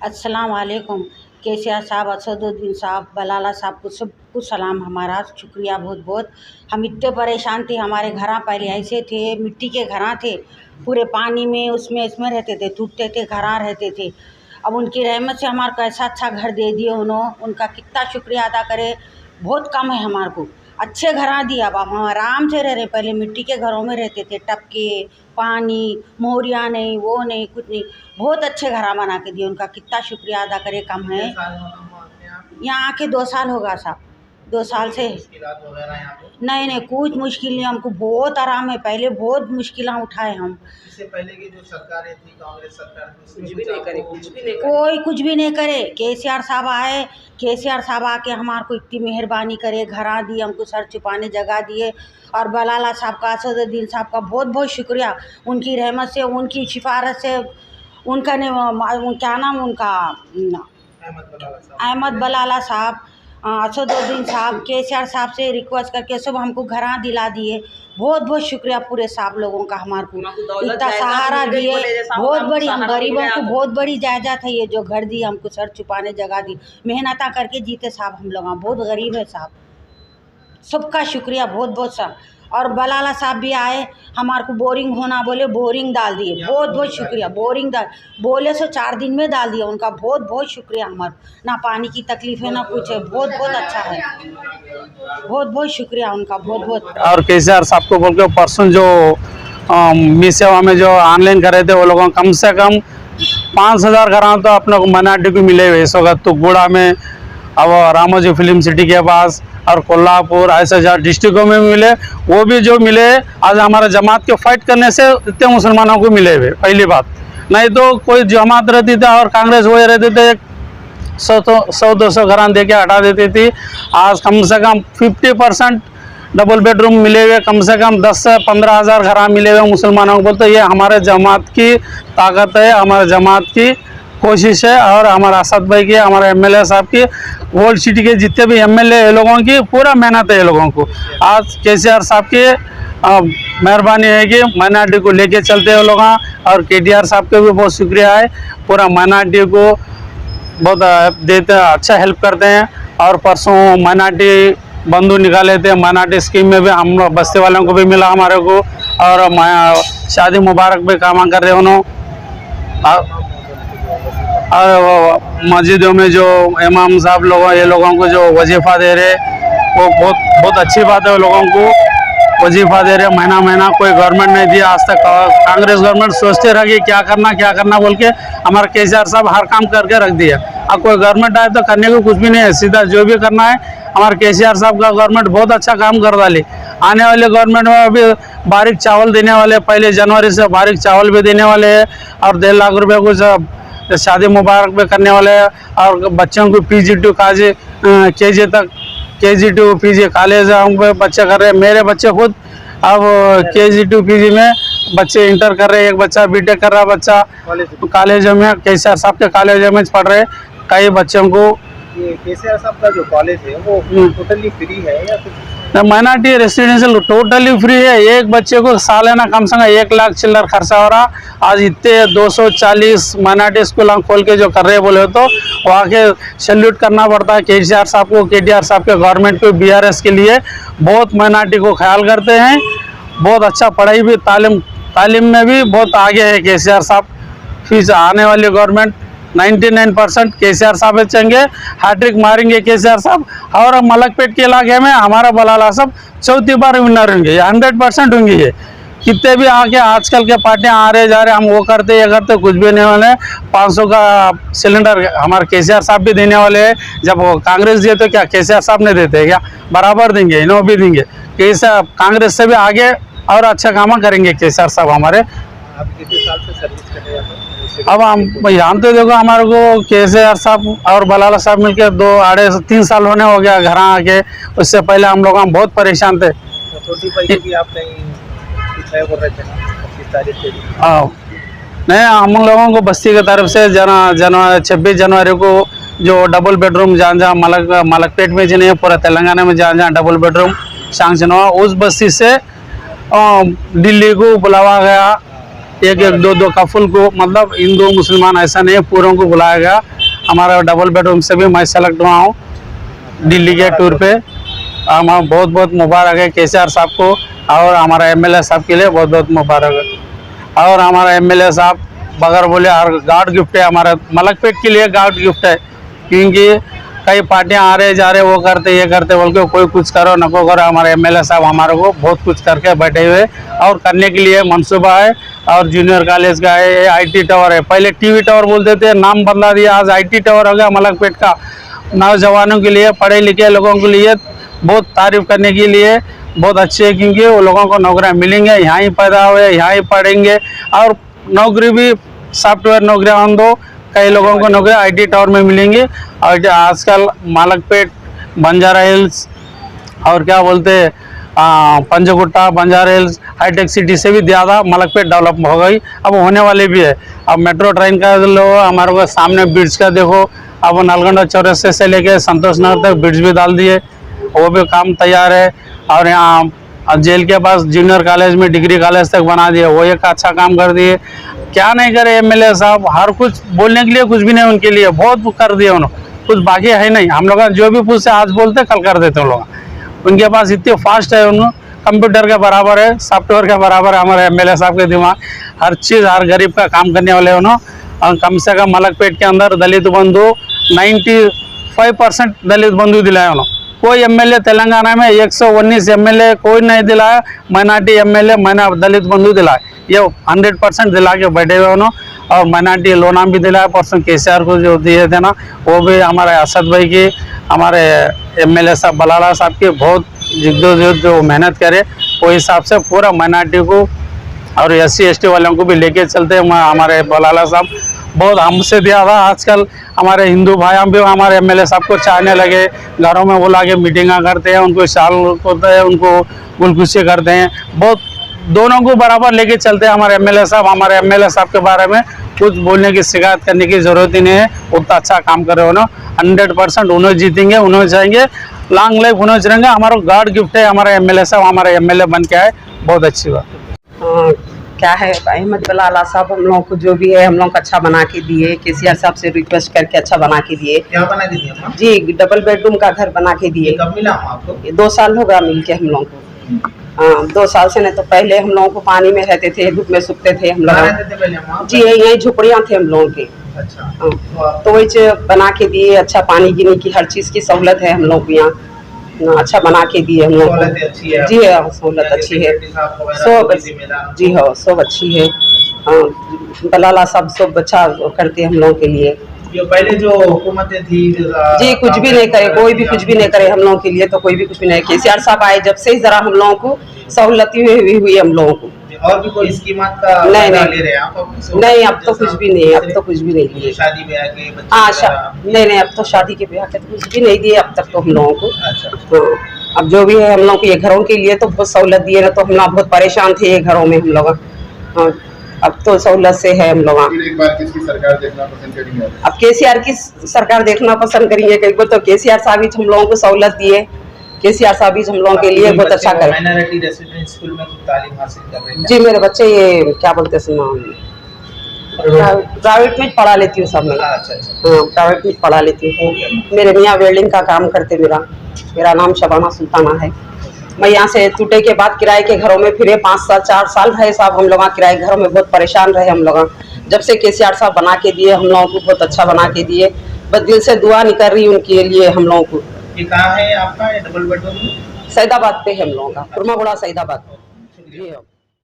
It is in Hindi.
अस्सलाम वालेकुम। केसीआर साहब, असदुद्दीन साहब, बलाला साहब को सबको सलाम हमारा, शुक्रिया बहुत बहुत। हम इतने परेशान थे, हमारे घर पहले ऐसे थे, मिट्टी के घर थे, पूरे पानी में उसमें इसमें रहते थे, टूटते थे घर रहते थे। अब उनकी रहमत से हमारे को ऐसा अच्छा घर दे दिए उन्होंने, उनका कितना शुक्रिया अदा करे, बहुत कम है हमारे को। अच्छे घर दिए, अब हम आराम से रह रहे। पहले मिट्टी के घरों में रहते थे, टपके पानी, मोहरिया नहीं, वो नहीं, कुछ नहीं। बहुत अच्छे घर बना के दिए, उनका कितना शुक्रिया अदा करे कम है। यहाँ आके 2 साल होगा साहब, 2 साल से नहीं नहीं कुछ मुश्किल नहीं, हमको बहुत आराम है। पहले बहुत मुश्किलें उठाए हम। इससे पहले की जो सरकारें थी, कांग्रेस सरकार, कुछ भी नहीं करे, कोई कुछ भी नहीं करे। केसीआर साहब आए, केसीआर साहब आके हमारे को इतनी मेहरबानी करे, घर दिए, हमको सर छुपाने जगह दिए। और बलाला साहब का, असदुद्दीन साहब का बहुत बहुत शुक्रिया। उनकी रहमत से, उनकी सिफारत से, उनका ने क्या नाम उनका, अहमद बलाला साहब, असदुद्दीन साहब, केसीआर साहब से रिक्वेस्ट करके सब हमको घर दिला दिए। बहुत बहुत शुक्रिया पूरे साहब लोगों का, हमारे को इतना सहारा दिए। बहुत बड़ी, हम गरीबों को बहुत बड़ी जायदाद है ये जो घर दी हमको, सर छुपाने जगह दी। मेहनत करके जीते साहब हम लोग, बहुत गरीब है साहब। सबका शुक्रिया बहुत बहुत साहब। और बलाला साहब भी आए, हमारे को बोरिंग होना बोले, बोरिंग डाल दिए। बहुत बहुत शुक्रिया। बोरिंग डाल बोले सो 4 दिन में डाल दिया, उनका बहुत बहुत शुक्रिया। हमारे ना पानी की तकलीफ है ना कुछ है, बहुत बहुत अच्छा है। बहुत बहुत शुक्रिया उनका, बहुत बहुत। और केसीआर साहब को बोल के परसों जो मी सेवा में जो ऑनलाइन कर रहे थे, वो लोगों कम से कम 5000 घर तो अपने को मनाटी को मिले हुए इस वक्त तुगुड़ा में, अब रामोजी फिल्म सिटी के पास और कोल्हापुर, ऐसे जहाँ डिस्ट्रिक्टों में मिले, वो भी जो मिले आज हमारे जमात के फाइट करने से इतने मुसलमानों को मिले हुए। पहली बात, नहीं तो कोई जमात रहती थी और कांग्रेस वो रहते थे 100-200 घर दे के हटा देती थी। आज कम से कम 50% डबल बेडरूम मिले हुए, कम से कम 10 से 15 हज़ार घर मिले हुए मुसलमानों को। बोलते ये हमारे जमात की ताकत है, हमारे जमात की कोशिश है, और हमारा असद भाई की, हमारे एमएलए साहब की, वर्ल्ड सिटी के जितने भी एमएलए लोगों की पूरा मेहनत है ये लोगों को। आज केसीआर साहब की मेहरबानी है कि माइनॉरिटी को लेके चलते हैं लोग, और केटीआर साहब के भी बहुत शुक्रिया है, पूरा माइनॉरिटी को बहुत देते, अच्छा हेल्प करते हैं। और परसों माइनॉरिटी बंधु निकाले थे, माइनॉरिटी स्कीम में भी हम बस्ती वालों को भी मिला हमारे को, और शादी मुबारक भी काम कर रहे उन्होंने। और मस्जिदों में जो इमाम साहब लोग, ये लोगों को जो वजीफ़ा दे रहे, वो बहुत अच्छी बात है। वो लोगों को वजीफ़ा दे रहे महीना महीना, कोई गवर्नमेंट नहीं दिया आज तक। कांग्रेस गवर्नमेंट सोचते रह गई क्या करना बोल के, हमारे केसीआर साहब हर काम करके रख दिया। अब कोई गवर्नमेंट आए तो करने को कुछ भी नहीं है, सीधा जो भी करना है हमारे केसीआर साहब का गवर्नमेंट बहुत अच्छा काम कर डाली। आने वाले गवर्नमेंट में अभी बारीक चावल देने वाले, पहले जनवरी से बारीक चावल भी देने वाले हैं, और 1.5 लाख रुपये कुछ शादी मुबारक भी करने वाले हैं। और बच्चों को PG2 KG तक, KG2 PG कॉलेज हम बच्चे कर रहे हैं। मेरे बच्चे खुद अब KG2 PG में बच्चे इंटर कर रहे हैं, एक बच्चा BTech कर रहा, बच्चा कॉलेज में केसीआर साहब के कॉलेज में पढ़ रहे। कई बच्चों को ये केसीआर साहब का जो कॉलेज है वो टोटली फ्री है या कुछ? माइनॉरिटी रेसिडेंशियल टोटली फ्री है। एक बच्चे को सालाना कम से कम 1 लाख चिल्लर खर्चा हो रहा। आज इतने 240 माइनॉरिटी स्कूल खोल के जो कर रहे बोले तो वहाँ के सैल्यूट करना पड़ता है केसीआर साहब को, केटीआर साहब के गवर्नमेंट को, BRS के लिए बहुत माइनॉरिटी को ख्याल करते हैं। बहुत अच्छा पढ़ाई भी, तालीम में भी बहुत आगे है केसीआर साहब। फिर आने वाली गवर्नमेंट 99% केसीआर साहब बेचेंगे, हैट्रिक मारेंगे केसीआर साहब। और मलकपेट के इलाके में हमारा बलाला साहब 4थी बार विनर होंगे, 100% होंगे। ये कितने भी आके आजकल के पार्टियां आ रहे जा रहे, हम वो करते ये करते, कुछ भी नहीं वाले। 500 का सिलेंडर हमारे केसीआर साहब भी देने वाले हैं। जब कांग्रेस दिए तो क्या केसीआर साहब ने देते क्या? बराबर देंगे, इन्हों भी देंगे। केसीआर कांग्रेस से भी आगे और अच्छा काम करेंगे केसीआर साहब हमारे। आप कितने साल से सर्विस कर रहे हैं? अब हम यहाँ तो देखो, हमारे को केसीआर साहब और बलाला साहब मिलके 2-3 साल होने हो गया घर आके। उससे पहले हम लोग बहुत परेशान थे। नहीं, हम लोगों को बस्ती की तरफ से 26 जनवरी को जो डबल बेडरूम जहाँ मलकपेट में जिन्हें पूरा तेलंगाना में जहाँ डबल बेडरूम सैंक्शन हुआ, उस बस्ती से दिल्ली को बुलावा गया एक एक दो दो कफल को, मतलब हिंदू मुसलमान ऐसा नहीं है, पूरों को बुलाया गया। हमारा डबल बेडरूम से भी मैं सेलेक्ट हुआ हूँ दिल्ली के टूर पे। हम बहुत बहुत मुबारक है केसीआर साहब को, और हमारा एमएलए साहब के लिए बहुत बहुत मुबारक है। और हमारा एमएलए साहब बगैर बोले और गार्ड गिफ्ट है, हमारा मलकपेट के लिए गार्ड गिफ्ट है, क्योंकि कई पार्टियां आ रहे जा रहे वो करते ये करते बोल के कोई कुछ करो नको करो, हमारे एमएलए साहब हमारे को बहुत कुछ करके बैठे हुए और करने के लिए मंसूबा है। और जूनियर कॉलेज का है, आईटी टावर है, पहले टीवी टावर बोलते थे, नाम बदला दिया, आज आईटी टावर हो गया मलकपेट का। नौजवानों के लिए, पढ़े लिखे लोगों के लिए बहुत तारीफ करने के लिए बहुत अच्छे है, क्योंकि वो लोगों को नौकरियाँ मिलेंगे, यहाँ ही पैदा हुए यहाँ ही पढ़ेंगे, और नौकरी भी सॉफ्टवेयर नौकरियाँ हम दो, कई लोगों को नौकरी आईटी टावर में मिलेंगी। और आजकल मलकपेट, बंजारा हिल्स और क्या बोलते हैं पंजगुट्टा, बंजारा हिल्स हाईटेक सिटी से भी ज़्यादा मलकपेट डेवलप हो गई, अब होने वाली भी है। अब मेट्रो ट्रेन का लो, हमारे को सामने ब्रिज का देखो, अब नलगंडा चौरस्ते से लेके संतोष नगर तक ब्रिज भी डाल दिए, वो भी काम तैयार है। और यहाँ जेल के पास जूनियर कॉलेज में डिग्री कॉलेज तक बना दिए, वो एक अच्छा काम कर दिए। क्या नहीं करे एमएलए साहब, हर कुछ बोलने के लिए कुछ भी नहीं उनके लिए, बहुत कर दिए उन्होंने, कुछ बाकी है नहीं। हम लोग जो भी पूछते आज बोलते कल कर देते उन लोग, उनके पास इतने फास्ट है, उन कंप्यूटर के बराबर है, सॉफ्टवेयर के बराबर है हमारे एमएलए साहब के दिमाग, हर चीज़ हर गरीब का काम करने वाले उन्होंने। और कम से कम मलकपेट के अंदर दलित बंधु 95% दलित बंधु दिलाया उन्होंने। कोई एमएलए तेलंगाना में 119 एमएलए कोई नहीं दिलाया, माइनॉरिटी एमएलए मैंने दलित बंधु दिलाया, ये 100% दिला के बैठे हुए उन्होंने। और माइनॉरिटी लोना भी दिलाया, परसों केसीआर को जो दिए थे ना, वो भी हमारे असद भाई की, हमारे एमएलए साहब बलाला साहब की बहुत जिद्दोजहद जो मेहनत करे, वो हिसाब से पूरा माइनॉरिटी को और SC ST वालों को भी लेके चलते हैं। हमारे बलाला साहब बहुत हमसे ज़्यादा आजकल हमारे हिंदू भाई हम भी हमारे एमएलए साहब को चाहने लगे, घरों में बुला के मीटिंगा करते हैं, उनको शाल होते हैं, उनको गुलखुशी करते हैं, बहुत दोनों को बराबर लेके चलते हैं हमारे एमएलए साहब। हमारे एमएलए साहब के बारे में कुछ बोलने की शिकायत करने की ज़रूरत ही नहीं है, उतना अच्छा काम कर रहे हो ना। 100% उन्होंने जीतेंगे, उन्होंने जाएंगे, लॉन्ग लाइफ उन्होंने रहेंगे। हमारा गार्ड गिफ्ट है हमारे एमएलए साहब, हमारे एमएलए बन के आए, बहुत अच्छी बात। क्या है अहमद बलाला साहब हम लोगों को जो भी है हम लोग को अच्छा बना के दिए, केसीआर साहब से रिक्वेस्ट करके अच्छा बना के दिए। क्या बना के दिए अम्मा? जी डबल बेडरूम का घर बना के दिए। कब मिला अम्मा आपको? 2 साल हो गया मिल के हम लोगों को। हाँ 2 साल से, नहीं तो पहले हम लोगों को पानी में रहते थे, धूप में सूखते थे हम कहाँ लोग। रहते थे पहले अम्मा? जी यही झुपड़ियाँ थे हम लोगों के। अच्छा। हाँ, तो वही बना के दिए, अच्छा पानी गिनी की हर चीज़ की सहूलत है हम लोग को यहाँ, अच्छा बना के दिए हम लोग सहूलत अच्छी है। जी हाँ सहूलत अच्छी है, सब जी हाँ सब अच्छी है। हाँ बलाला सब सब अच्छा करते हैं हम लोगों के लिए। जो पहले जो हुकूमतें थी जी कुछ भी नहीं करे, कोई भी कुछ भी नहीं करे हम लोगों के लिए, तो कोई भी कुछ भी नहीं। केसीआर साहब आए जब से ही जरा हम लोगों को सहूलत हुई हम लोगों को। और भी कोई स्कीमात का नहीं ले रहे हैं आप? नहीं अब तो कुछ भी नहीं, अब तो कुछ भी नहीं दिए। शादी ब्याह के बच्चे हाँ नहीं अब तो शादी के ब्याह के तो कुछ भी नहीं दिए अब तक तो हम लोगों को। अच्छा। हाँ अब जो भी है हम लोग को ये घरों के लिए तो बहुत सहूलत दिए ना, तो हम लोग बहुत परेशान थे ये घरों में हम लोग। हाँ अब तो सहूलत से है हम लोग। एक बार किसकी सरकार देखना पसंद करेंगे? अब केसीआर की सरकार देखना पसंद करेंगे, कई बार तो केसीआर साहब ही हम लोगों को सहूलत दिए, केसीआर साहब ही हम लोगों के लिए बहुत अच्छा करे। माइनॉरिटी रेसिडेंशियल स्कूल में तालीम हासिल कर रहे हैं जी मेरे बच्चे ये क्या बोलते हैं प्राइवेट में पढ़ा लेती हूँ सब मैं। अच्छा। हाँ प्राइवेट में पढ़ा लेती हूँ। मेरे मियाँ वेल्डिंग का काम करते, मेरा नाम शबाना सुल्ताना है। मैं यहाँ से टूटे के बाद किराए के घरों में फिरे 5 साल 4 साल रहे साहब हम लोग, किराए घरों में बहुत परेशान रहे हम लोग। जब से केसीआर साहब बना के दिए हम लोगों को, बहुत अच्छा बना के दिए, बस दिल से दुआ निकल रही उनके लिए हम लोगों को। ये कहाँ है आपका डबल बेडरूम? सैदाबाद पे है हम लोगों का, कुरमागुड़ा सैदाबाद। जी हाँ।